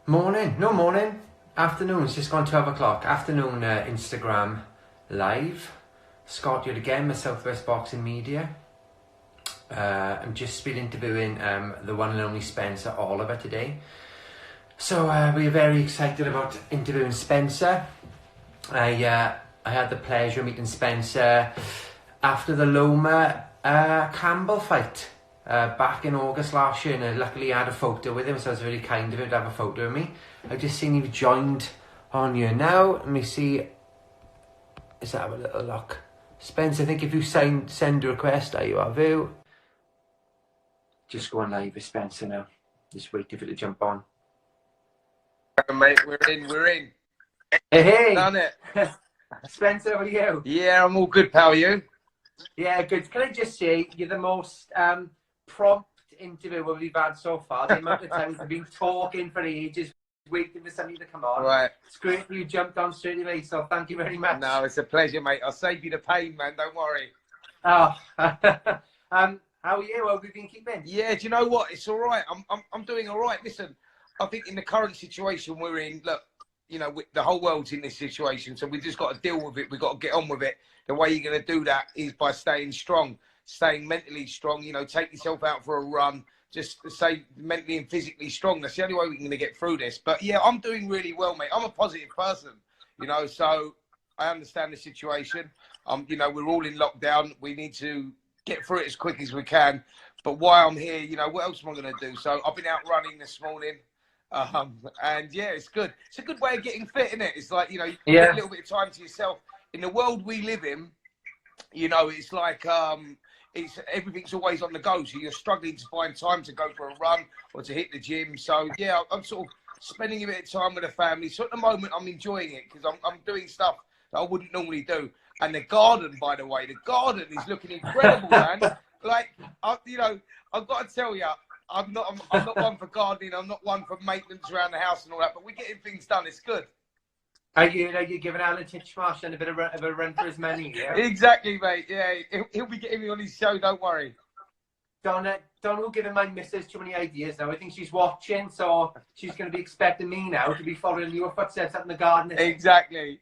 Morning. No, morning. Afternoon. It's just gone 12 o'clock. Afternoon Instagram live. Scott, you're again with Southwest Boxing Media. I'm just been interviewing the one and only Spencer Oliver today. So we're very excited about interviewing Spencer. I had the pleasure of meeting Spencer after the Loma Campbell fight. Back in August last year, and luckily I had a photo with him, so it was very kind of him to have a photo of me. I've just seen you've joined on here now. Let me see. Let's have a little look. Spence, I think if you send a request, there you are, View. Just go on live with Spencer now. Just waiting for it to jump on. Mate, we're in. Hey! Done it. Spencer, how are you? Yeah, I'm all good, pal. You? Yeah, good. Can I just say, you're the most prompt interviewer we've had so far. The amount of times we've been talking for ages, waiting for somebody to come on. Right. It's great you jumped on straight away, so thank you very much. No, it's a pleasure, mate. I'll save you the pain, man. Don't worry. Oh, how are you? How have you been keeping? Yeah, do you know what? It's all right. I'm doing all right. Listen, I think in the current situation we're in, look, you know, the whole world's in this situation, so we just got to deal with it. We've got to get on with it. The way you're going to do that is by staying strong, staying mentally strong. You know, take yourself out for a run, just stay mentally and physically strong. That's the only way we're going to get through this. But yeah, I'm doing really well, mate. I'm a positive person, you know, so I understand the situation. You know, we're all in lockdown. We need to get through it as quick as we can. But while I'm here, you know, what else am I going to do? So I've been out running this morning. And yeah, it's good. It's a good way of getting fit, isn't it? It's like, you know, you get a little bit of time to yourself. In the world we live in, you know, it's like it's everything's always on the go. So you're struggling to find time to go for a run or to hit the gym. So yeah, I'm sort of spending a bit of time with the family. So at the moment, I'm enjoying it because I'm doing stuff that I wouldn't normally do. And the garden, by the way, the garden is looking incredible, man. Like, you know, I've got to tell you, I'm not one for gardening. I'm not one for maintenance around the house and all that. But we're getting things done. It's good. Are you giving Alan Titchmarsh a bit of a run for his money? Yeah. Exactly, mate. Yeah, he'll be getting me on his show. Don't worry. Don't giving my missus too many ideas now. I think she's watching, so she's going to be expecting me now to be following your footsteps up in the garden. Exactly.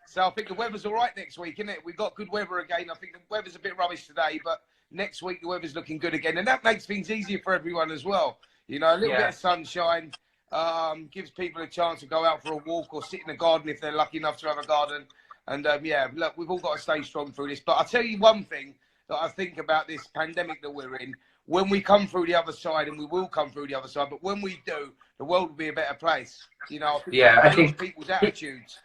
So I think the weather's all right next week, isn't it? We've got good weather again. I think the weather's a bit rubbish today, but next week the weather's looking good again, and that makes things easier for everyone as well. You know, a little bit of sunshine. Gives people a chance to go out for a walk or sit in the garden if they're lucky enough to have a garden. And yeah, look, we've all got to stay strong through this. But I'll tell you one thing that I think about this pandemic that we're in. When we come through the other side, and we will come through the other side, but when we do, the world will be a better place. You know, I think people's attitudes.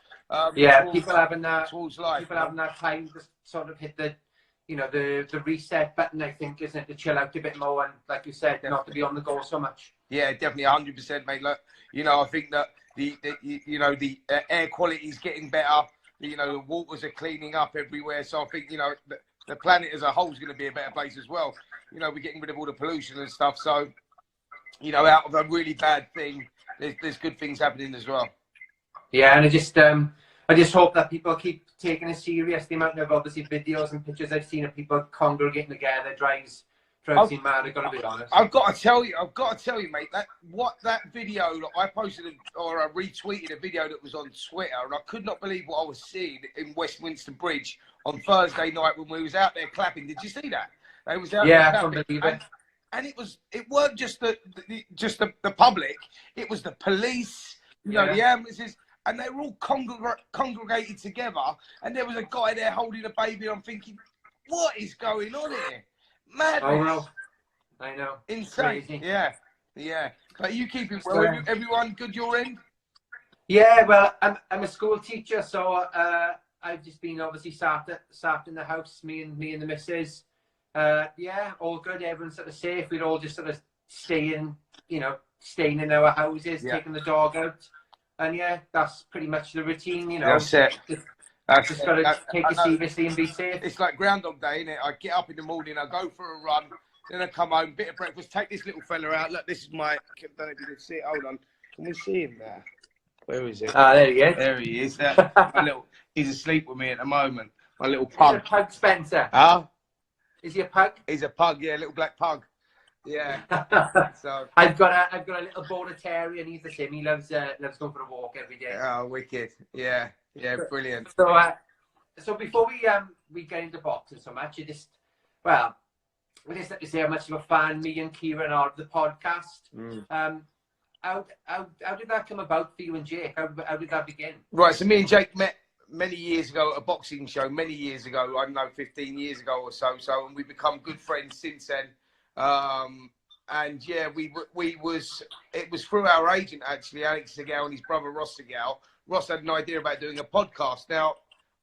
People having that life. People having that time to sort of hit the, you know, the reset button, I think, isn't it, to chill out a bit more and, like you said, not to be on the go so much. Yeah, definitely 100%, mate. Look, you know, I think that the air quality is getting better. You know, the waters are cleaning up everywhere. So I think, you know, the planet as a whole is going to be a better place as well. You know, we're getting rid of all the pollution and stuff. So, you know, out of a really bad thing, there's good things happening as well. Yeah, and I just hope that people keep taking it serious. The amount of obviously videos and pictures I've seen of people congregating together drives me mad. I've got to be honest. I've got to tell you, mate, that video that I posted or I retweeted a video that was on Twitter, and I could not believe what I was seeing in Westminster Bridge on Thursday night when we was out there clapping. Did you see that? They was out there clapping. And it weren't just the public, it was the police, you know, the ambulances. And they were all congregated together, and there was a guy there holding a baby. And I'm thinking, what is going on here? Madness. Oh, no. I know. Insane. Crazy. Yeah. But you keeping well? Everyone good your end? Yeah, well, I'm a school teacher, so I've just been obviously sat in the house, me and the missus. Yeah, all good. Everyone's sort of safe. We're all just sort of staying in our houses, taking the dog out. And yeah, that's pretty much the routine, you know. That's it. Just got to take it seriously and be safe. It's like Groundhog Day, isn't it? I get up in the morning, I go for a run, then I come home, bit of breakfast, take this little fella out. Look, this is my, I don't know if you can see it. Hold on. Can we see him there? Where is it? Ah, there he is. There he is. He's asleep with me at the moment. My little pug. Is he a pug, Spencer? Huh? Is he a pug? He's a pug, yeah, a little black pug. Yeah. So I've got a little border terrier, and he's the same. He loves going for a walk every day. oh, wicked. Yeah, brilliant. So before we get into boxing so much, we just like to say how much of a fan me and Kieran are of the podcast. How did that come about for you and Jake? How did that begin? Right, so me and Jake met many years ago at a boxing show, many years ago, I don't know, 15 years ago or so, and we've become good friends since then. And yeah, it was through our agent, actually, Alex Segal and his brother Ross Segal. Ross had an idea about doing a podcast. Now,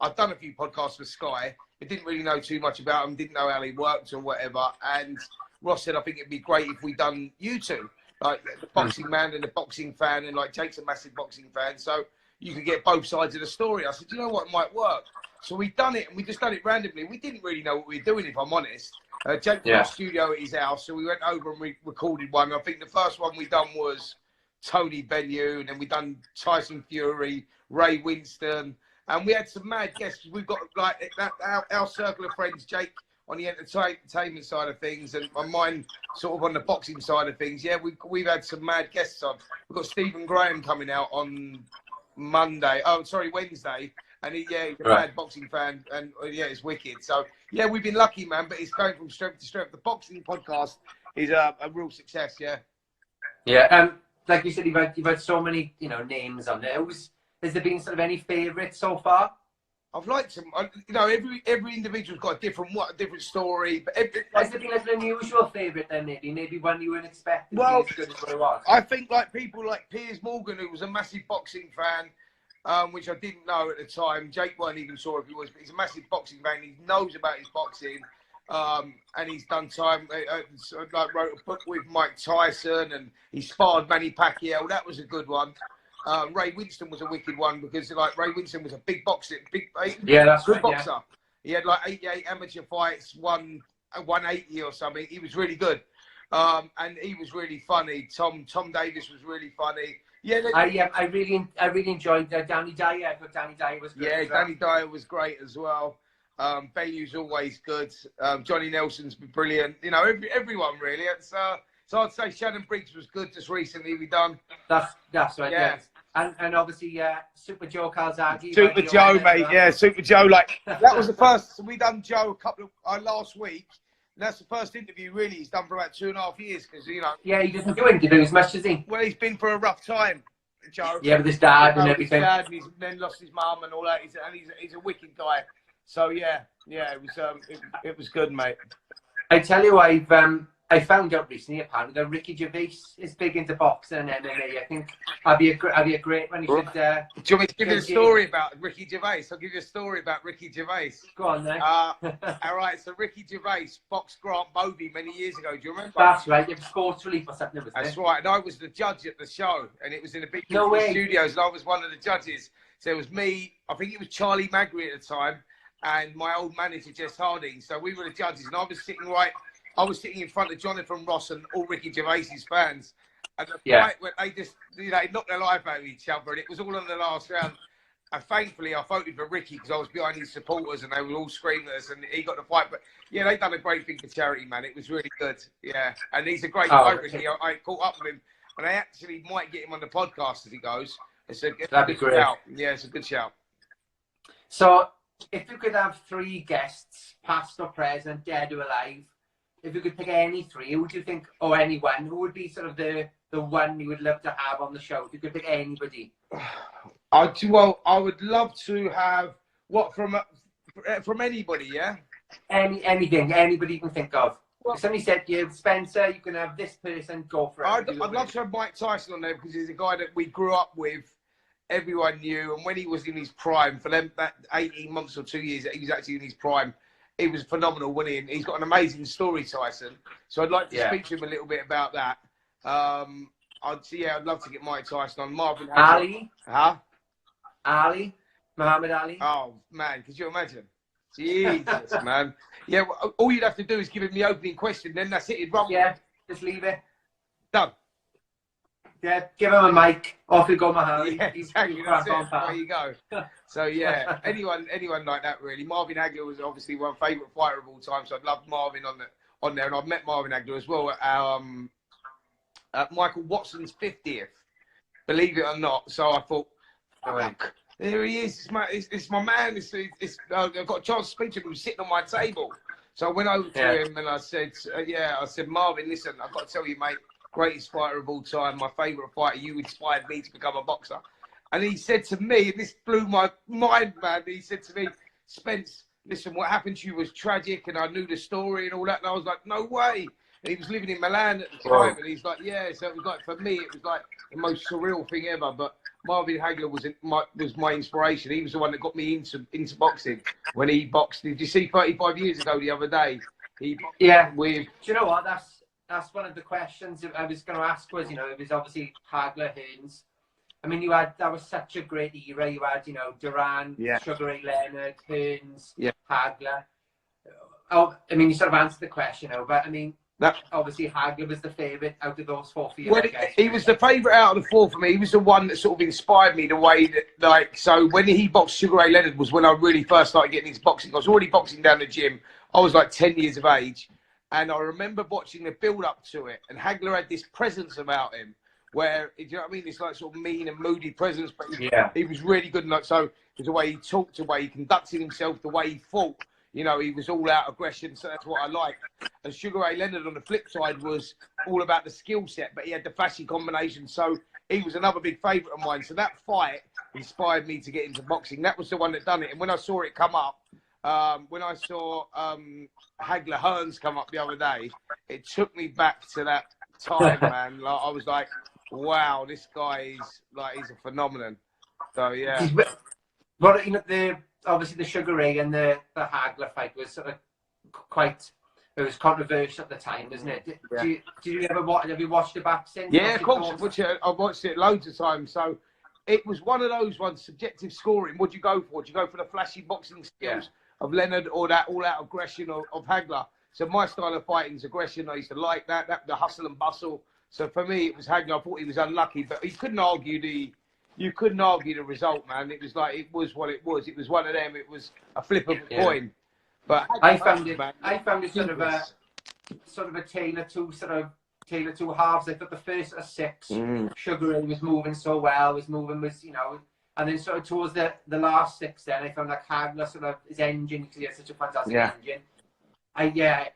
I've done a few podcasts for Sky, but didn't really know too much about him, didn't know how he worked or whatever. And Ross said, I think it'd be great if we done you two, like the boxing man and the boxing fan, and like Jake's a massive boxing fan, so you could get both sides of the story. I said, you know what, it might work. So we've done it, and we just done it randomly. We didn't really know what we were doing, if I'm honest. Jake was in the studio at his house, so we went over and we recorded one. I think the first one we done was Tony Bellew, and then we done Tyson Fury, Ray Winston, and we had some mad guests. We've got like our circle of friends, Jake on the entertainment side of things, and mine sort of on the boxing side of things. Yeah, we've had some mad guests on. We've got Stephen Graham coming out on Wednesday, and he's a mad boxing fan, and yeah, it's wicked. So yeah, we've been lucky, man, but it's going from strength to strength. The boxing podcast is a real success. Yeah, like you said, you've had so many names on there. Has there been sort of any favourites so far? I've liked them. Every individual's got a different story. But has there been like an unusual favourite then? Maybe one you weren't expecting. Well, as good as what it was. I think like people like Piers Morgan, who was a massive boxing fan, which I didn't know at the time. Jake weren't even sure if he was, but he's a massive boxing fan. He knows about his boxing, and he's done time. Like wrote a book with Mike Tyson, and he sparred Manny Pacquiao. That was a good one. Ray Winston was a wicked one because like Ray Winston was a big boxer, that's good right, boxer. Yeah. He had like 88 amateur fights, won 180 or something. He was really good, and he was really funny. Tom Davis was really funny. Yeah, I really enjoyed Danny Dyer. I thought Danny Dyer was good. Yeah, Danny Dyer was great as well. Bellew's always good. Johnny Nelson's been brilliant. Everyone really. It's so I'd say Shannon Briggs was good just recently. We done. That's right. Yeah. And obviously Super Joe Calzaghe. Super Joe, mate. Yeah, Super Joe. Like that was the first. So we done Joe a couple of last week. And that's the first interview really he's done for about 2.5 years because Yeah, he doesn't do interviews much, does he? Well, he's been for a rough time, Joe. Yeah, with his dad and everything. His dad, and he's then lost his mum and all that. He's a wicked guy. So yeah, it was good, mate. I tell you, I found out recently apparently that Ricky Gervais is big into boxing and MMA. I think I'd be a great one. You should. Do you want me to give you a story about Ricky Gervais? I'll give you a story about Ricky Gervais. Go on then. All right, so Ricky Gervais boxed Grant Bovey many years ago. Do you remember? That's right. You have Sports Relief or something. That's right. And I was the judge at the show, and it was in the big studios, and I was one of the judges. So it was me. I think it was Charlie Magri at the time, and my old manager Jess Harding. So we were the judges, and I was sitting in front of Jonathan Ross and all Ricky Gervais's fans. And the fight where they just, knocked their life out of each other. And it was all in the last round. And thankfully, I voted for Ricky because I was behind his supporters and they were all screaming at us and he got the fight. But yeah, they've done a great thing for charity, man. It was really good. Yeah. And he's a great guy, Ricky. I caught up with him and I actually might get him on the podcast as he goes. That'd be great. Shout. Yeah, it's a good shout. So if you could have 3 guests, past or present, dead or alive, if you could pick any 3, who would you think, or anyone, who would be sort of the one you would love to have on the show? If you could pick anybody. I would love to have from anybody, yeah. Anything, anybody you can think of. If somebody said to you, Spencer, you can have this person, go for it. I'd love to have Mike Tyson on there because he's a guy that we grew up with. Everyone knew, and when he was in his prime, for them that 18 months or 2 years that he was actually in his prime. He was phenomenal, wasn't he? And he's got an amazing story, Tyson. So I'd like to speak to him a little bit about that. I'd love to get Mike Tyson on. Marvin Ali? Huh? Ali? Muhammad Ali? Oh, man, could you imagine? Jesus, man. Yeah, well, all you'd have to do is give him the opening question, then that's it. He'd run. Yeah, just leave it. Done. Yeah, give him a mic. Off you go, Muhammad. Yeah, exactly. That's it. There you go. So yeah, anyone like that really. Marvin Hagler was obviously my favourite fighter of all time. So I'd love Marvin on there, and I've met Marvin Hagler as well at Michael Watson's 50th, believe it or not. So I thought, fuck, there he is. It's my man. I've got a chance to speak to him. He was sitting on my table. So I went over to him and I said, I said, Marvin, listen, I've got to tell you, mate, greatest fighter of all time, my favourite fighter. You inspired me to become a boxer. And he said to me, and this blew my mind, man, he said to me, Spence, listen, what happened to you was tragic, and I knew the story and all that. And I was like, no way. And he was living in Milan at the time, and he's like, yeah. So it was like, for me, it was like the most surreal thing ever. But Marvin Hagler was my inspiration. He was the one that got me into boxing when he boxed. Did you see 35 years ago the other day? He boxed with. Do you know what? That's one of the questions I was going to ask. Was, you know, it was obviously Hagler, Hearns. I mean, that was such a great era. You had, you know, Duran, Sugar Ray Leonard, Hearns, Hagler. Oh, I mean, you sort of answered the question, but I mean, obviously Hagler was the favourite out of those four for you. Well, he was the favourite out of the four for me. He was the one that sort of inspired me the way that, like, so when he boxed Sugar Ray Leonard was when I really first started getting into boxing. I was already boxing down the gym. I was like 10 years of age. And I remember watching the build-up to it. And Hagler had this presence about him where, do you know what I mean? It's like sort of mean and moody presence. But he was really good. And so it was the way he talked, the way he conducted himself, the way he fought. You know, he was all out aggression, so that's what I like. And Sugar Ray Leonard on the flip side was all about the skill set, but he had the flashy combination. So he was another big favourite of mine. So that fight inspired me to get into boxing. That was the one that done it. And when I saw it come up, when I saw Hagler Hearns come up the other day, it took me back to that time, man. Like, I was like, wow, this guy is like, he's a phenomenon. So yeah. But you know, obviously the Sugar Ray and the Hagler fight was sort of quite, it was controversial at the time, wasn't it? Did you ever watch? Have you watched it back since? Yeah, of course. I've watched it loads of times. So it was one of those ones, subjective scoring. What do you go for? Do you go for the flashy boxing skills of Leonard or that all-out aggression of Hagler? So my style of fighting is aggression. I used to like that the hustle and bustle. So for me, it was Hagler. I thought he was unlucky, but he couldn't argue you couldn't argue the result, man. It was like, it was what it was. It was one of them. It was a flip of a coin. But I found it sort of a tale of two halves. I thought the first six, Sugar Ray was moving so well, you know, and then sort of towards the last six, then I found like Hagler sort of his engine, because he had such a fantastic engine. I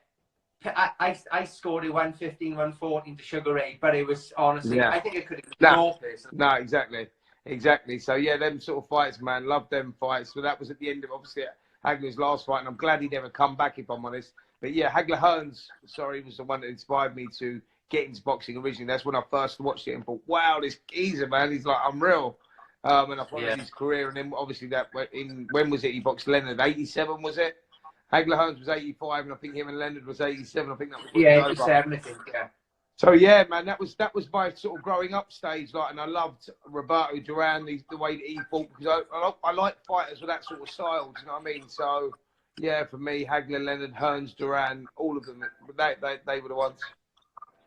scored it 115, 114 to Sugar Ray, but it was honestly, I think it could have been more. No, exactly. So yeah, them sort of fights, man, love them fights. So that was at the end of obviously Hagler's last fight, and I'm glad he never come back, if I'm honest. But yeah, Hagler Hearns, was the one that inspired me to get into boxing originally. That's when I first watched it and thought, wow, this geezer, man, he's like unreal. And I followed his career, and then obviously when was it he boxed Leonard? 87 was it? Hagler Hearns was 85, and I think him and Leonard was 87. I think that was 87. I think, So yeah, man, that was my sort of growing up stage, like, and I loved Roberto Duran, the way that he fought, because I like fighters with that sort of style. Do you know what I mean? So yeah, for me, Hagler, Leonard, Hearns, Duran, all of them, they were the ones.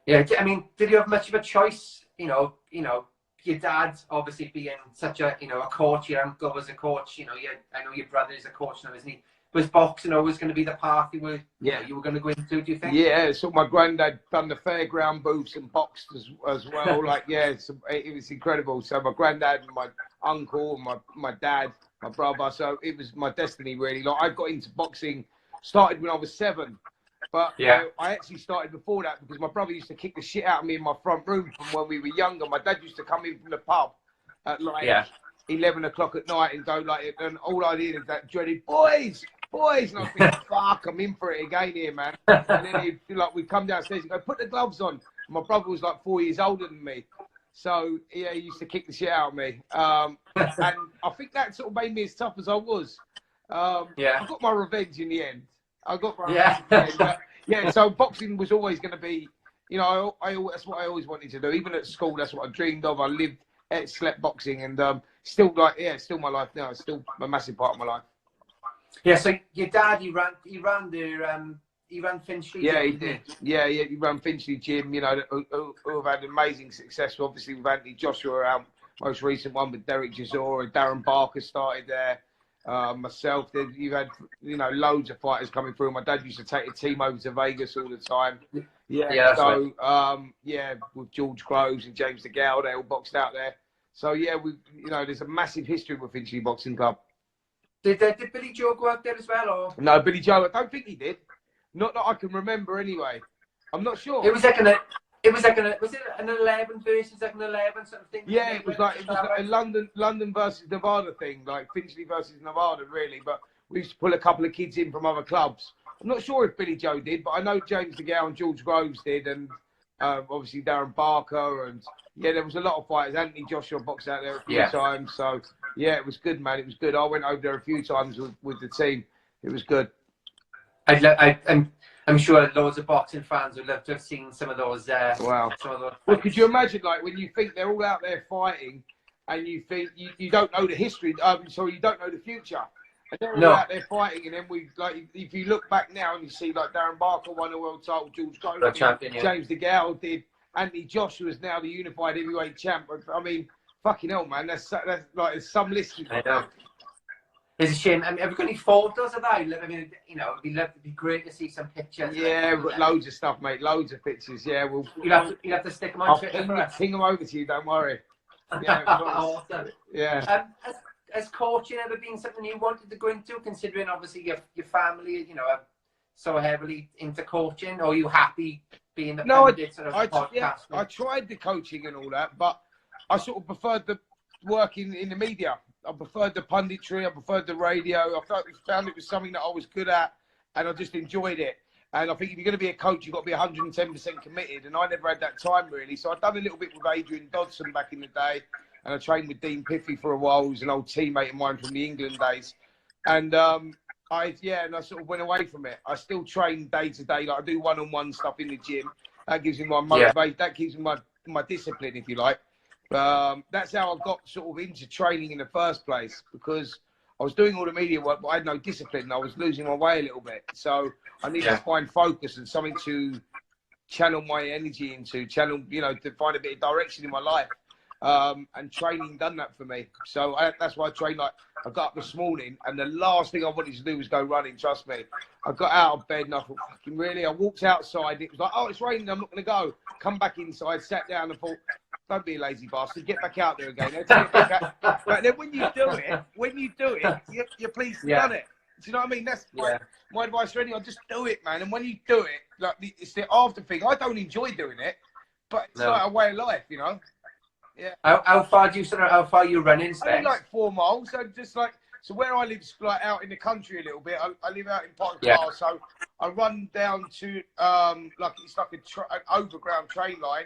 Yeah, I mean, did you have much of a choice? You know, your dad obviously being such a a coach, your uncle was a coach. You know, I know your brother is a coach now, isn't he? Was boxing always going to be the path you were going to go into, do you think? Yeah, so my granddad done the fairground booths and boxed as well. Like, it was incredible. So my granddad and my uncle and my dad, my brother. So it was my destiny, really. Like, I got into boxing, started when I was 7. But I actually started before that, because my brother used to kick the shit out of me in my front room from when we were younger. My dad used to come in from the pub at like 11 o'clock at night and go like, and all I did is that dreaded, boys. And I think, fuck, I'm in for it again here, man. And then we'd come downstairs and go, put the gloves on. My brother was like 4 years older than me. So, he used to kick the shit out of me. And I think that sort of made me as tough as I was. I got my revenge in the end. So boxing was always going to be, that's what I always wanted to do. Even at school, that's what I dreamed of. I lived, slept boxing, and still my life now. It's still a massive part of my life. Yeah, so your dad, he ran Finchley. Yeah, he did. Yeah, he ran Finchley Gym. Who have had amazing success. Obviously, with Anthony Joshua, our most recent one with Derek Chisora, and Darren Barker started there. myself. You've had, you know, loads of fighters coming through. My dad used to take a team over to Vegas all the time. Yeah, so right. Yeah, with George Groves and James DeGale, they all boxed out there. So yeah, you know, there's a massive history with Finchley Boxing Club. Did Billy Joe go out there as well, or no? Billy Joe, I don't think he did. Not that I can remember, anyway. I'm not sure. It was like was it an 11 versus like an 11 sort of thing? Yeah, it was like a London versus Nevada thing, like Finchley versus Nevada, really. But we used to pull a couple of kids in from other clubs. I'm not sure if Billy Joe did, but I know James DeGale and George Groves did, and obviously Darren Barker, and yeah, there was a lot of fighters. Anthony Joshua boxed out there a few times, so yeah, it was good, man. It was good. I went over there a few times with the team. It was good. I'm sure loads of boxing fans would love to have seen some of those. Wow. Well, could you imagine, like, when you think they're all out there fighting, and you think you don't know the history? Sorry, you don't know the future. And they're all out there fighting, and then if you look back now and you see, like, Darren Barker won a world title, George Groves, James DeGale did, Anthony Joshua's now the unified heavyweight champ. I mean, fucking hell, man, that's like, there's some listing. I know. It's a shame. I mean, have you got any photos of that? I mean, you know, it'd be great to see some pictures. Yeah, we've got loads of stuff, mate. Loads of pictures. Yeah, you'll have to stick them on Twitter for us. Ping them over to you. Don't worry. Yeah, awesome. Yeah. Has coaching ever been something you wanted to go into, considering obviously your family, you know, are so heavily into coaching? Or are you happy being the pundit sort of podcast? Yeah, I tried the coaching and all that, but I sort of preferred the working in the media. I preferred the punditry. I preferred the radio. I found it was something that I was good at, and I just enjoyed it. And I think if you're going to be a coach, you've got to be 110% committed. And I never had that time, really. So I've done a little bit with Adrian Dodson back in the day, and I trained with Dean Piffy for a while, who's an old teammate of mine from the England days. And I sort of went away from it. I still train day to day. Like, I do one-on-one stuff in the gym. That gives me my motivation. That gives me my discipline, if you like. That's how I got sort of into training in the first place, because I was doing all the media work, but I had no discipline. I was losing my way a little bit. So I needed to find focus and something to channel my energy into, you know, to find a bit of direction in my life. And training done that for me. So that's why I trained. Like, I got up this morning, and the last thing I wanted to do was go running. Trust me. I got out of bed and I thought, fucking really? I walked outside. It was like, oh, it's raining. I'm not going to go. Come back inside, sat down and thought, don't be a lazy bastard. Get back out there again. But then when you do it, you're pleased to done it. Do you know what I mean? That's my advice for anyone. Just do it, man. And when you do it, like, it's the after thing. I don't enjoy doing it, but it's like a way of life, you know. Yeah. How far are you running, Spence? Only like 4 miles. So where I live is like out in the country a little bit. I live out in Pottercross, so I run down to it's like an overground train line,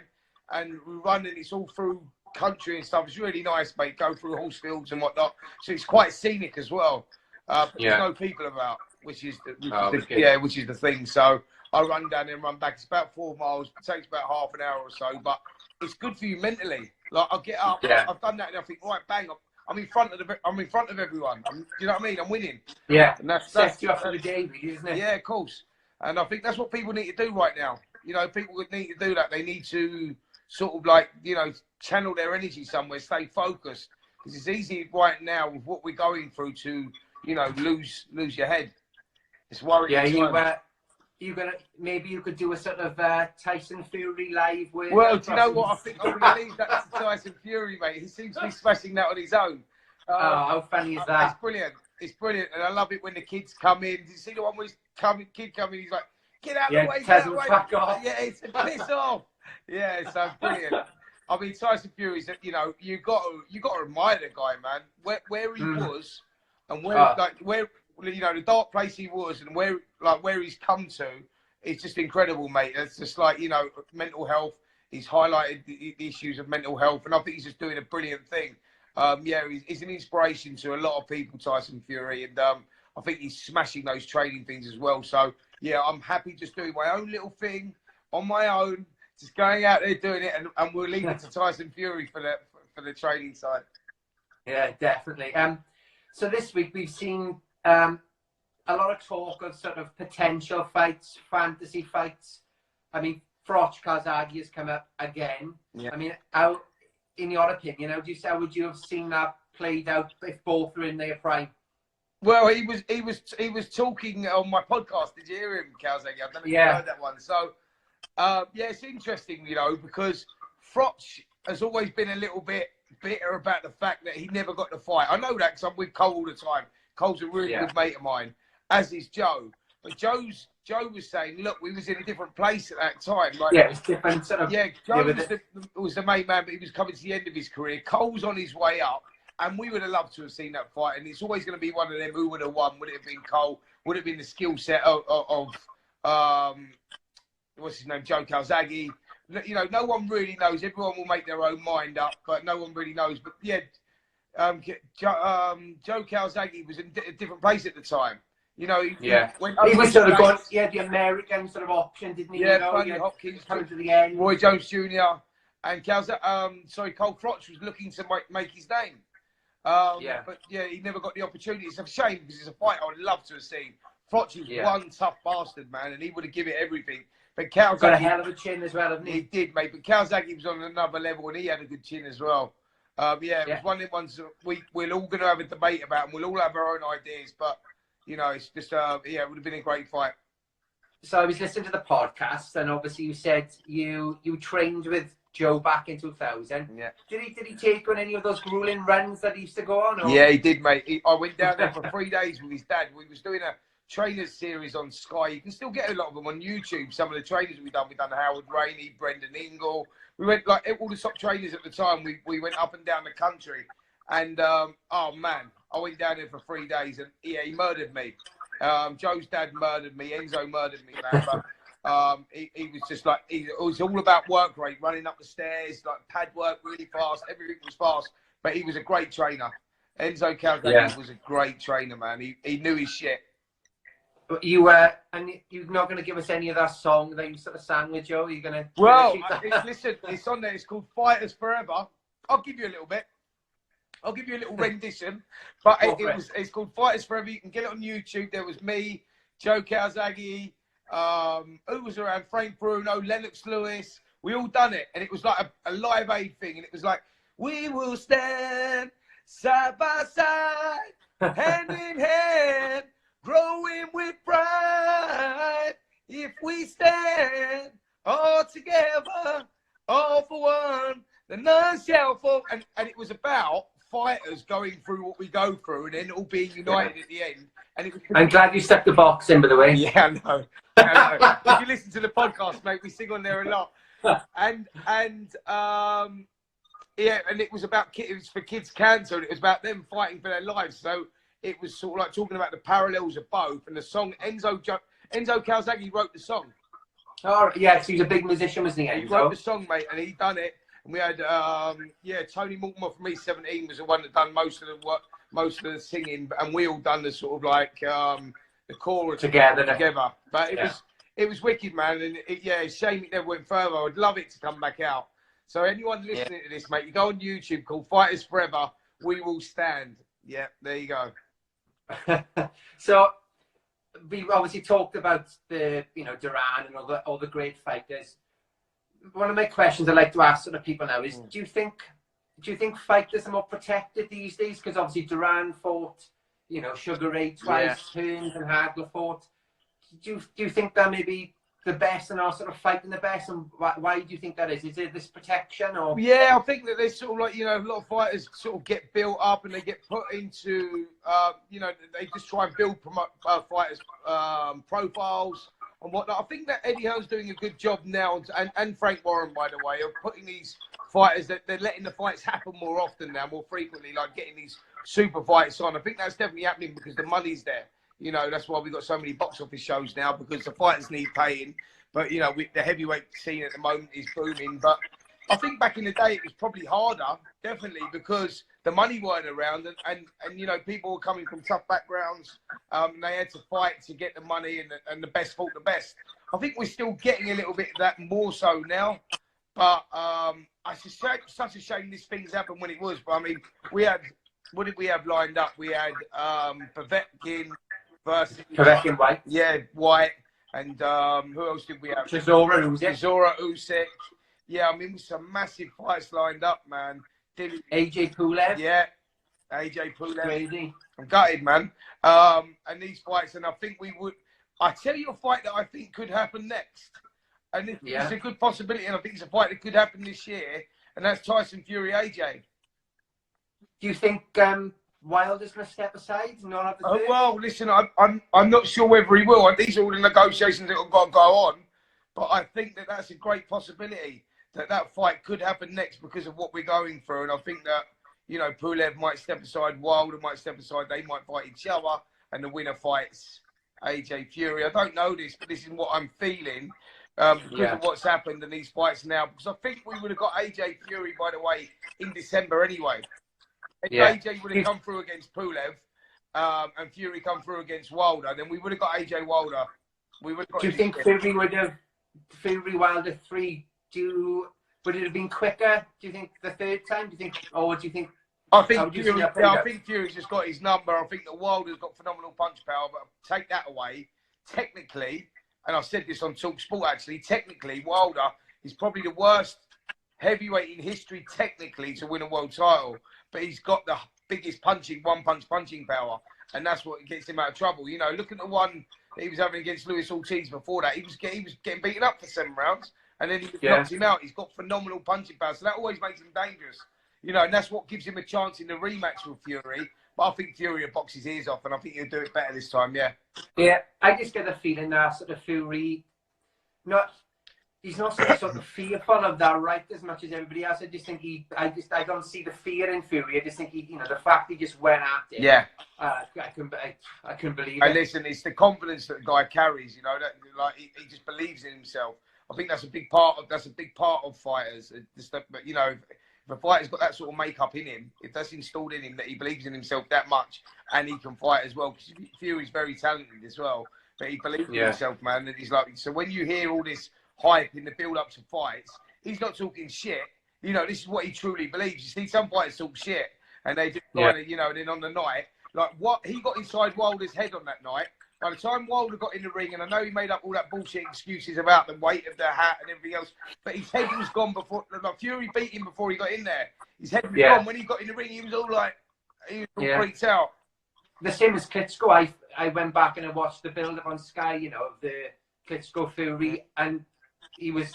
and we run, and it's all through country and stuff. It's really nice, mate. Go through horse fields and whatnot. So it's quite scenic as well. But there's no people about, which is the thing. So I run down and run back. It's about 4 miles. It takes about half an hour or so, but it's good for you mentally. Like, I'll get up. I've done that, and I think, right, bang, I'm in front of everyone. You know what I mean? I'm winning. Yeah, and that's you up for the day, isn't it? Yeah, of course. And I think that's what people need to do right now. You know, people need to do that. They need to sort of, like, you know, channel their energy somewhere, stay focused, because it's easy right now with what we're going through to, you know, lose your head. It's worrying. Yeah, maybe you could do a sort of Tyson Fury live with. Well, do you know what? I think I'm going to leave that to Tyson Fury, mate. He seems to be smashing that on his own. Oh, how funny is that? It's brilliant. It's brilliant, and I love it when the kids come in. Did you see the one where kid coming? He's like, "Get out of the way, get out of the way!" Off. Yeah, it's a piss off. Yeah, so brilliant. I mean, Tyson Fury's, you know, you got to admire the guy, man. Where he was, and where you know, the dark place he was, and where he's come to, it's just incredible, mate. It's just like, you know, mental health. He's highlighted the issues of mental health, and I think he's just doing a brilliant thing. He's an inspiration to a lot of people, Tyson Fury, and I think he's smashing those training things as well. So yeah, I'm happy just doing my own little thing on my own, just going out there doing it, and we'll leave it to Tyson Fury for the training side. Yeah, definitely. So this week we've seen a lot of talk of sort of potential fights, fantasy fights. I mean, Froch Calzaghe has come up again. Yeah. I mean, how, in your opinion, how would you have seen that played out if both were in their prime? Well, he was talking on my podcast. Did you hear him, Calzaghe? I don't know if you heard that one. So, yeah, it's interesting, you know, because Froch has always been a little bit bitter about the fact that he never got the fight. I know that because I'm with Cole all the time. Cole's a really good mate of mine, as is Joe. But Joe was saying, look, we was in a different place at that time. Like, yeah, it was different sort of. Yeah, Joe was the main man, but he was coming to the end of his career. Cole's on his way up. And we would have loved to have seen that fight. And it's always going to be one of them who would have won. Would it have been Cole? Would it have been the skill set of what's his name, Joe Calzaghe? You know, no one really knows. Everyone will make their own mind up, but no one really knows. But yeah, Joe Calzaghe was in a different place at the time. You know, he was sort of going, the American sort of option, didn't he? Yeah, you know, Tony Hopkins coming to the end. Roy Jones Jr. and Cole Froch was looking to make his name. But yeah, he never got the opportunity. It's a shame because it's a fight I would love to have seen. Froch is one tough bastard, man, and he would have given it everything. But Calzaghe got a hell of a chin as well, hasn't he? He did, mate. But Calzaghe was on another level, and he had a good chin as well. It was one of the ones that we're all going to have a debate about, and we'll all have our own ideas. But you know, it's just it would have been a great fight. So I was listening to the podcast, and obviously you said you trained with Joe back in 2000. Yeah. Did he take on any of those grueling runs that he used to go on? Or? Yeah, he did, mate. I went down there for 3 days with his dad. We was doing a trainers series on Sky. You can still get a lot of them on YouTube. Some of the trainers we've done Howard Rainey, Brendan Ingle. We went like all the top trainers at the time. We went up and down the country, and oh man, I went down there for 3 days, and yeah, he murdered me. Joe's dad murdered me. Enzo murdered me, man. But he was just like, it was all about work rate, running up the stairs, like pad work really fast. Everything was fast, but he was a great trainer. Enzo Calzaghe was a great trainer, man. He knew his shit. But you're not going to give us any of that song that you sort of sang with Joe? You're going to? Well, listen, it's on there. It's called Fighters Forever. I'll give you a little bit. I'll give you a little rendition, but it's called Fighters Forever. You can get it on YouTube. There was me, Joe Calzaghe, who was around? Frank Bruno, Lennox Lewis. We all done it, and it was like a Live Aid thing, and it was like, we will stand side by side, hand in hand, growing with pride. If we stand all together, all for one, then none shall fall. And it was about fighters going through what we go through, and then all being united at the end. And it was, I'm glad you stuck the box in, by the way. Yeah, I know. If you listen to the podcast, mate, we sing on there a lot. And it was about it was for kids' cancer, and it was about them fighting for their lives. So it was sort of like talking about the parallels of both. And the song, Enzo Calzaghe wrote the song. Oh, yeah, so he's a big musician, wasn't he? He wrote the song, mate, and he done it. And we had, Tony Mortimer from E17 was the one that done most of the work, most of the singing, and we all done the sort of like the chorus together. But it was wicked, man, and it's a shame it never went further. I'd love it to come back out. So anyone listening to this, mate, you go on YouTube called Fighters Forever, We Will Stand. Yeah, there you go. So we've obviously talked about the Duran and all the great fighters. One of my questions I like to ask sort of people now is, do you think fighters are more protected these days? Because obviously Duran fought, Sugar Ray twice, Hearns and Hagler fought. Do you think that maybe the best and are sort of fighting the best, and why do you think that is? Is it this protection or? Yeah, I think that there's sort of like a lot of fighters sort of get built up and they get put into they just try and build fighters profiles and whatnot. I think that Eddie Hearn's doing a good job now, and Frank Warren, by the way, of putting these fighters that they're letting the fights happen more often now, more frequently, like getting these super fights on. I think that's definitely happening because the money's there. That's why we've got so many box office shows now, because the fighters need paying. But, the heavyweight scene at the moment is booming. But I think back in the day, it was probably harder, definitely, because the money weren't around and people were coming from tough backgrounds. They had to fight to get the money and the best fought the best. I think we're still getting a little bit of that more so now. But it's such a shame this thing's happened when it was. But, I mean, what did we have lined up? We had Povetkin versus Povetkin White. Yeah, White. And who else did we have? Chisora Usyk. Yeah, I mean, with some massive fights lined up, man. AJ Pulev. Yeah. AJ Pulev. Crazy. I'm gutted, man. And these fights, and I think we would. I tell you a fight that I think could happen next, and it's a good possibility, and I think it's a fight that could happen this year, and that's Tyson Fury AJ. Do you think Wilder's going to step aside and not have the third? Well, listen, I'm not sure whether he will. These are all the negotiations that have got to go on, but I think that that's a great possibility that fight could happen next because of what we're going through, and I think that, you know, Pulev might step aside, Wilder might step aside, they might fight each other, and the winner fights AJ Fury. I don't know this, but this is what I'm feeling because of what's happened in these fights now. Because I think we would have got AJ Fury, by the way, in December anyway. If AJ would have come through against Pulev and Fury come through against Wilder, then we would have got AJ Wilder. We would have got. Do you think Fury would have Wilder 3? Would it have been quicker? Do you think the third time? Do you think, or do you think? I think Fury's just got his number. I think that Wilder's got phenomenal punch power, but take that away, technically, and I've said this on Talk Sport actually, technically Wilder is probably the worst heavyweight in history technically to win a world title, but he's got the biggest one-punch punching power, and that's what gets him out of trouble. You know, look at the one that he was having against Luis Ortiz before that. He was getting beaten up for 7 rounds, and then he knocks him out. He's got phenomenal punching power, so that always makes him dangerous. You know, and that's what gives him a chance in the rematch with Fury. But I think Fury will box his ears off, and I think he'll do it better this time, Yeah, I just get the feeling that sort of Fury, he's not sort of fearful of that right as much as everybody else. I just think I don't see the fear in Fury. I just think the fact he just went at it. Yeah. I couldn't believe it. And listen, it's the confidence that the guy carries. You know, that like he just believes in himself. I think that's a big part of fighters. But you know, if a fighter's got that sort of makeup in him, if that's installed in him that he believes in himself that much, and he can fight as well, because Fury's very talented as well, but he believes in himself, man. And he's like, so when you hear all this hype in the build-up to fights, he's not talking shit. You know, this is what he truly believes. You see, some fighters talk shit, and they just kind of, you know, and then on the night, like what he got inside Wilder's head on that night. By the time Wilder got in the ring, and I know he made up all that bullshit excuses about the weight of the hat and everything else, but his head was gone before. Like Fury beat him before he got in there. His head was gone. When he got in the ring, he was all like, he was all freaked out. The same as Klitschko. I went back and I watched the build-up on Sky, you know, of the Klitschko Fury, and he was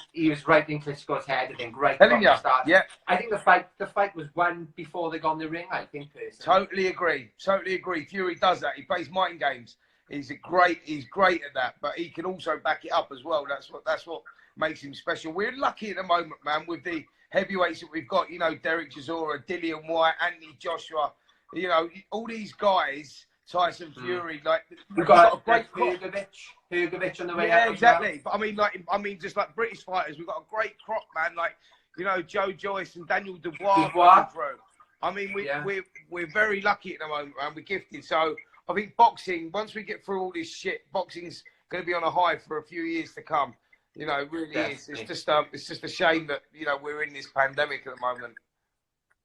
right in Klitschko's head, I think, right from the start. Yeah. I think the fight was won before they got in the ring, I think, personally. Totally agree. Fury does that. He plays mind games. He's great at that, but he can also back it up as well. That's what makes him special. We're lucky at the moment, man, with the heavyweights that we've got. You know, Derek Chisora, Dillian White, Anthony Joshua. You know, all these guys, Tyson Fury, like we've got a great Hrgovic on the way. Yeah, exactly. Well. But I mean, just like British fighters, we've got a great crop, man. Like, you know, Joe Joyce and Daniel Dubois. I mean, we're very lucky at the moment, man. We're gifted. So I think boxing, once we get through all this shit, boxing's going to be on a high for a few years to come. You know, it really is. It's just a shame that, you know, we're in this pandemic at the moment.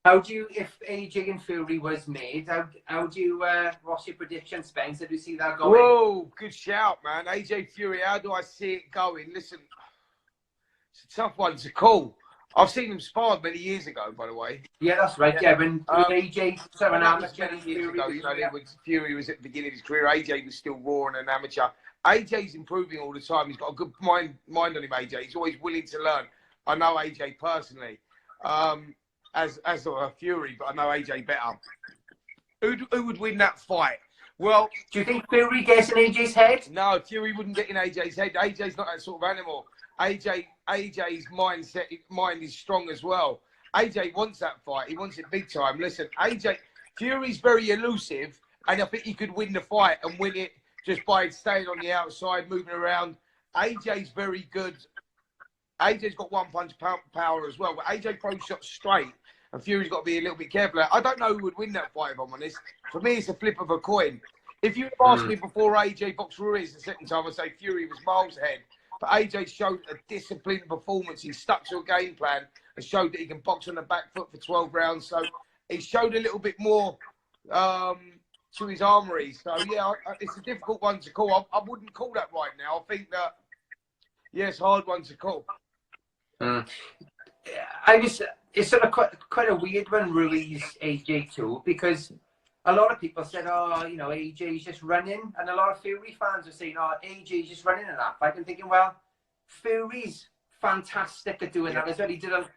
How do you, if AJ and Fury was made, how do you, what's your prediction, Spencer? Do you see that going? Whoa, good shout, man. AJ Fury, how do I see it going? Listen, it's a tough one to call. I've seen him spar many years ago, by the way. Yeah, that's right. Yeah, when AJ, so an amateur, many years ago, you know, Fury was at the beginning of his career. AJ was still raw and an amateur. AJ's improving all the time. He's got a good mind on him, AJ. He's always willing to learn. I know AJ personally, as a Fury, but I know AJ better. Who would win that fight? Well, do you think Fury gets in AJ's head? No, Fury wouldn't get in AJ's head. AJ's not that sort of animal. AJ's mind is strong as well. AJ wants that fight. He wants it big time. Listen, Fury's very elusive, and I think he could win the fight and win it just by staying on the outside, moving around. AJ's very good. AJ's got one punch power as well, but AJ probably shot straight, and Fury's got to be a little bit careful. I don't know who would win that fight, if I'm honest. For me, it's a flip of a coin. If you asked me before AJ boxed Ruiz the second time, I'd say Fury was miles ahead. But AJ showed a disciplined performance. He stuck to a game plan and showed that he can box on the back foot for 12 rounds. So he showed a little bit more to his armory. So, yeah, it's a difficult one to call. I wouldn't call that right now. I think that, yeah, it's a hard one to call. it's sort of quite a weird one, Ruiz AJ too, because a lot of people said, oh, you know, AJ's just running, and a lot of Fury fans are saying, oh, AJ's just running in that fight. I'm thinking, well, Fury's fantastic at doing that as well. He did a.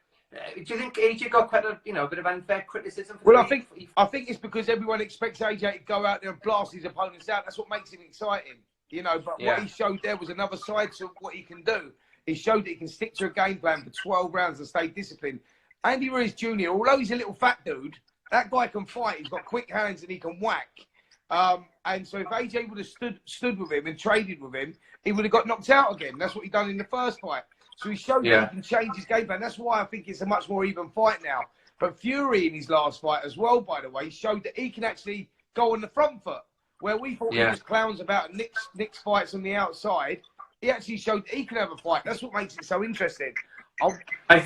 Do you think AJ got quite a, you know, a bit of unfair criticism? Well, I think it's because everyone expects AJ to go out there and blast his opponents out. That's what makes him exciting, you know. But what he showed there was another side to what he can do. He showed that he can stick to a game plan for 12 rounds and stay disciplined. Andy Ruiz Jr., although he's a little fat dude, that guy can fight. He's got quick hands and he can whack. And so if AJ would have stood with him and traded with him, he would have got knocked out again. That's what he done in the first fight. So he showed that he can change his game plan. That's why I think it's a much more even fight now. But Fury in his last fight as well, by the way, showed that he can actually go on the front foot. Where we thought he just clowns about Nick's fights on the outside, he actually showed that he can have a fight. That's what makes it so interesting. I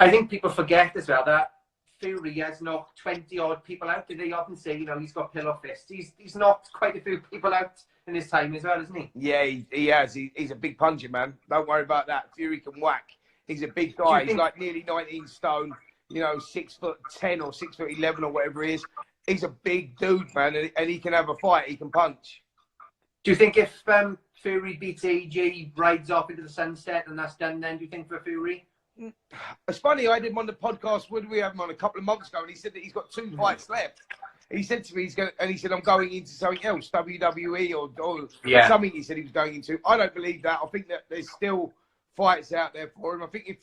think people forget as well that Fury has knocked 20-odd people out. They often say, you know, he's got pillow fists. He's knocked quite a few people out in his time as well, isn't he? Yeah, he has. He's a big puncher, man. Don't worry about that. Fury can whack. He's a big guy. He's like nearly 19 stone, you know, 6'10" or 6'11" or whatever he is. He's a big dude, man, and he can have a fight. He can punch. Do you think if Fury beats AJ, rides off into the sunset, and that's done then, do you think, for Fury? It's funny, I had him on the podcast, when we had him on a couple of months ago, and he said that he's got 2 fights left. He said to me, he said, I'm going into something else, WWE or something he said he was going into. I don't believe that. I think that there's still fights out there for him. I think if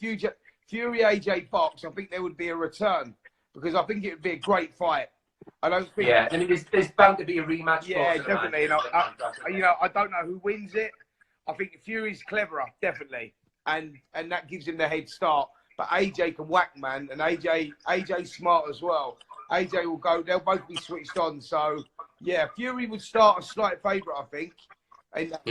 Fury AJ box, I think there would be a return, because I think it would be a great fight. I don't think. Yeah, I mean, there's bound to be a rematch. Yeah, definitely. You know, I don't know who wins it. I think Fury's cleverer, definitely, and that gives him the head start. But AJ can whack, man, and AJ's smart as well. AJ will go. They'll both be switched on. So yeah, Fury would start a slight favourite, I think, in that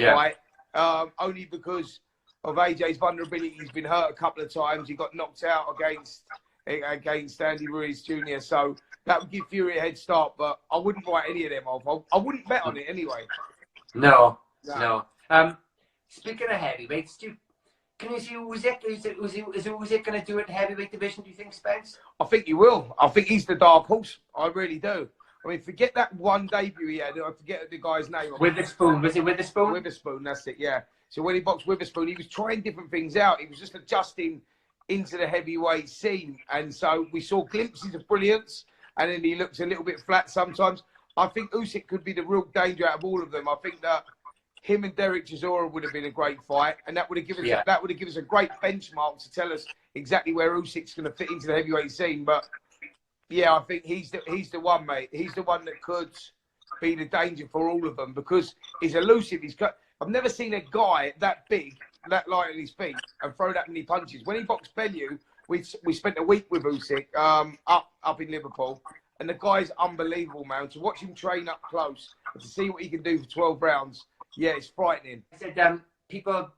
fight, only because of AJ's vulnerability. He's been hurt a couple of times. He got knocked out against Andy Ruiz Jr. So that would give Fury a head start, but I wouldn't write any of them off. I wouldn't bet on it anyway. No. Speaking of heavyweights, can you see Usyk? Is Usyk going to do it in the heavyweight division, do you think, Spence? I think he will. I think he's the dark horse. I really do. I mean, forget that one debut he had. I forget the guy's name. Witherspoon. Was it Witherspoon? Witherspoon, that's it, yeah. So when he boxed Witherspoon, he was trying different things out. He was just adjusting into the heavyweight scene. And so we saw glimpses of brilliance, and then he looks a little bit flat sometimes. I think Usyk could be the real danger out of all of them. I think that him and Derek Chisora would have been a great fight, and that would have given us a great benchmark to tell us exactly where Usyk's going to fit into the heavyweight scene. But yeah, I think he's the one, mate. He's the one that could be the danger for all of them, because he's elusive. I've never seen a guy that big, that light on his feet, and throw that many punches. When he boxed Bellew, we spent a week with Usyk up in Liverpool, and the guy's unbelievable, man. To watch him train up close and to see what he can do for 12 rounds. Yeah, it's frightening. I said people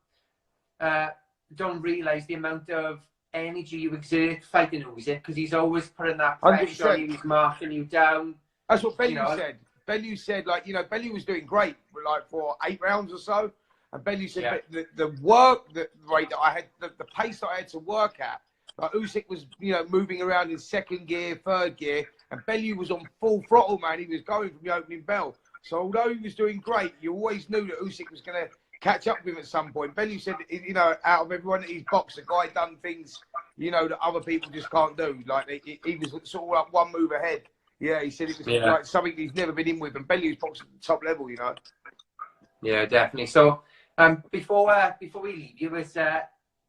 don't realise the amount of energy you exert fighting Usyk, because he's always putting that pressure on you, he's marking you down. That's what Bellew said. Bellew said, like, you know, Bellew was doing great, like for 8 rounds or so. And Bellew said the work, the rate that I had, the pace that I had to work at, like Usyk was, you know, moving around in 2nd gear, 3rd gear, and Bellew was on full throttle, man. He was going from the opening bell. So although he was doing great, you always knew that Usyk was going to catch up with him at some point. Bellew said, you know, out of everyone that he's boxed, the guy done things, you know, that other people just can't do. Like he was sort of like one move ahead. Yeah, he said it was like something he's never been in with, and Bellew's boxed at the top level, you know. Yeah, definitely. So before we leave, you was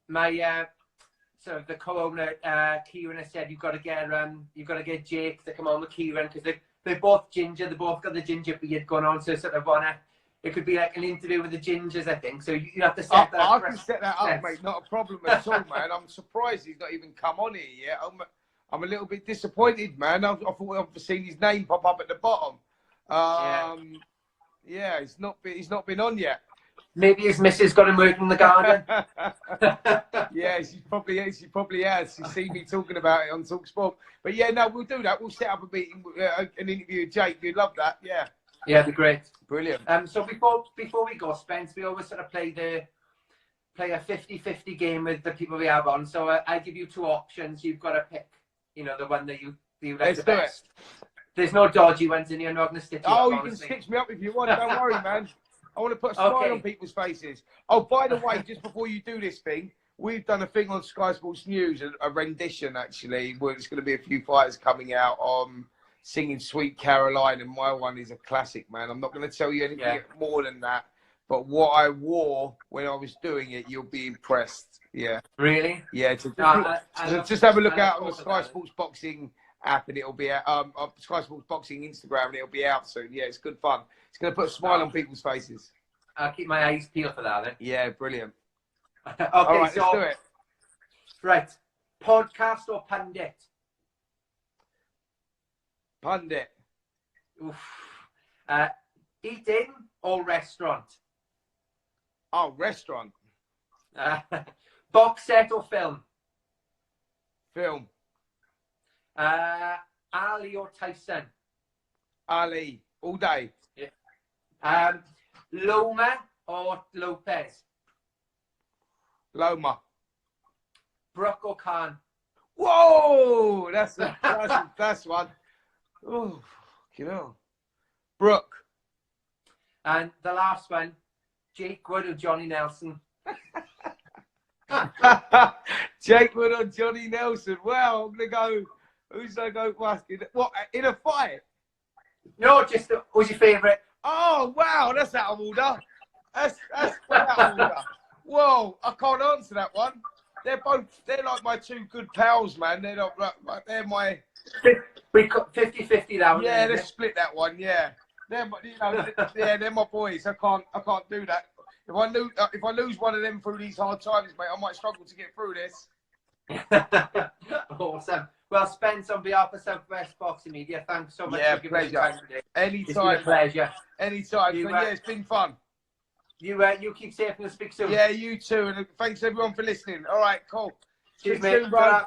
my sort of the co-owner Kieran has said you've got to get Jake to come on with Kieran, because they're both ginger. They both got the ginger beard going on. So sort of it could be like an interview with the gingers, I think. So you have to set that up. I can set that up, mate. Not a problem at all, man. I'm surprised he's not even come on here yet. I'm a little bit disappointed, man. I thought I've seen his name pop up at the bottom. Yeah, he's not been on yet. Maybe his missus got him working in the garden. Yeah, she probably has. She's seen me talking about it on TalkSport. But yeah, no, we'll do that. We'll set up a meeting, an interview with Jake. You'd love that, yeah. Yeah, it'd be great. Brilliant. So before we go, Spence, we always sort of play a 50-50 game with the people we have on. So I give you 2 options. You've got to pick you know, the one that you like Let's the do best. There's no dodgy ones in here. I'm not going to stitch you up, you honestly. can stitch me up if you want. Don't worry, man. I want to put a smile on people's faces. Oh, by the way, just before you do this thing, we've done a thing on Sky Sports News, a rendition actually, where there's going to be a few fighters coming out on singing Sweet Caroline, and my one is a classic, man. I'm not going to tell you anything more than that, but what I wore when I was doing it, you'll be impressed. Yeah. Really? Yeah. Just have a look out on the Sky Sports Boxing app, and it'll be out, Sky Sports Boxing Instagram, and it'll be out soon. Yeah, it's good fun. It's going to put a smile on people's faces. I'll keep my eyes peeled for that then. Yeah, brilliant. Okay, all right, let's do it. Right. Podcast or pundit? Pundit. Oof. Eating or restaurant? Oh, restaurant. Box set or film? Film. Ali or Tyson? Ali. All day. Yeah. Loma or Lopez? Loma. Brook or Khan? Whoa! That's one. Oh, you know. Brooke. And the last one, Jake Wood or Johnny Nelson? Jake Wood or Johnny Nelson. Well, I'm going to go. Who's going to go asking? What, in a fight? No, just who's your favourite? Oh, wow, that's out of order. That's out of order. Whoa, I can't answer that one. They're like my two good pals, man. They're my... We got 50-50 that one. Yeah, let's split that one, yeah. They're my boys. I can't do that. If I lose one of them through these hard times, mate, I might struggle to get through this. Awesome. Well, Spence, on behalf of Southwest Boxing Media, thanks so much for giving us your time today. Anytime. It's been a pleasure. Anytime. Yeah, it's been fun. You keep safe and we'll speak soon. Yeah, you too. And thanks everyone for listening. All right, cool. Cheers, mate. Soon, bro.